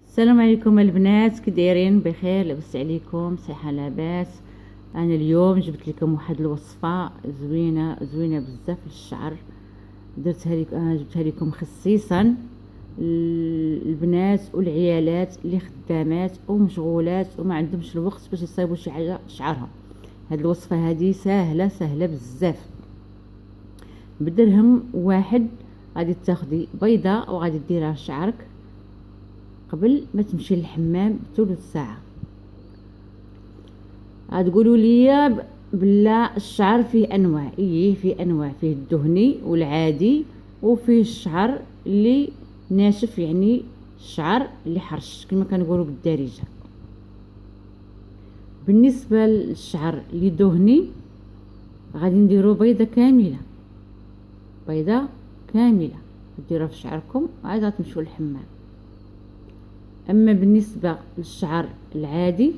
السلام عليكم البنات، كي دايرين؟ بخير؟ لاباس عليكم؟ صحه لاباس. انا اليوم جبت لكم واحد الوصفه زوينه بزاف للشعر. درتها لكم، انا جبتها لكم خصيصا البنات والعيالات اللي خدامات ومشغولات وما عندهمش الوقت باش يصايبوا شي حاجه شعرهم. هاد الوصفه هذه سهله بزاف. بدرهم واحد غادي تاخدي بيضه وغادي ديرها لشعرك قبل ما تمشي للحمام بثلث ساعه. غتقولوا لي بلا الشعر فيه انواع. فيه انواع، فيه الدهني والعادي، وفيه الشعر اللي ناشف، يعني الشعر اللي حرش كما كنقولوا بالدارجه. بالنسبه للشعر اللي دهني غادي نديروا بيضه كامله ديروها في شعركم وعاد غتمشيو للحمام. اما بالنسبه للشعر العادي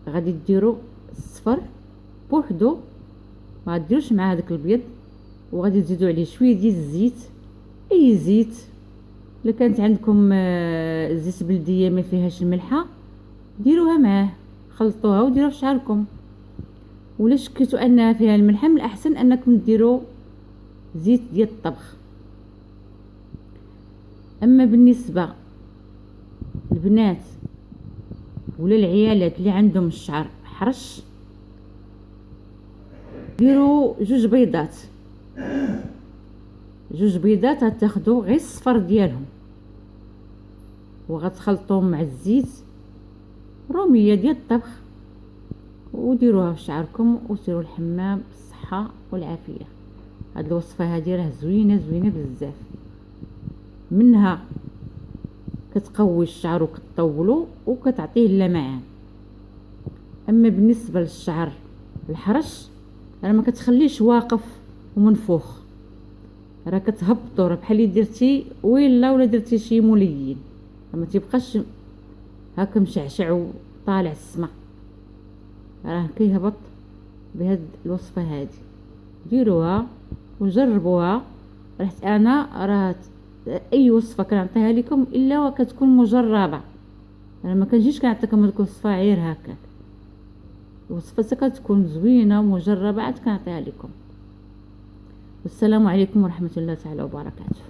غادي ديروا الصفر بوحدو، ما غاديروش مع هذاك الابيض، وغادي تزيدوا عليه شويه ديال الزيت، اي زيت. الا كانت عندكم زيت بلديه ما فيهاش الملحه ديروها معاه، خلطوها وديروها في شعركم. ولا شكيتوا انها فيها الملحه، من الاحسن انكم ديروا زيت ديال الطبخ. اما بالنسبه البنات ولا العيالات اللي عندهم الشعر حرش، ديروا جوج بيضات غتاخدوا غير الصفر ديالهم وغتخلطوهم مع الزيت روميه ديال الطبخ وديروها في شعركم وسيروا الحمام بالصحه والعافيه. هاد الوصفه هذه راه زوينه بزاف، منها كتقوي الشعر وكتطولو وكتعطيه اللمعان. اما بالنسبه للشعر الحرش راه ما كتخليش واقف ومنفوخ، راه كتهبطو، راه بحال اللي درتي ولا درتي شي ملين، ما تيبقاش هكا مشعشع وطالع السما، راه كيهبط. بهاد الوصفه هذه ديروها وجربوها. رحت انا راه اي وصفه كنعطيها لكم الا وكتكون مجربه، انا ما كنجيش كنعطيكم هذيك الوصفه غير هكاك، الوصفه كتكون زوينه ومجربه عاد كنعطيها لكم. والسلام عليكم ورحمه الله تعالى وبركاته.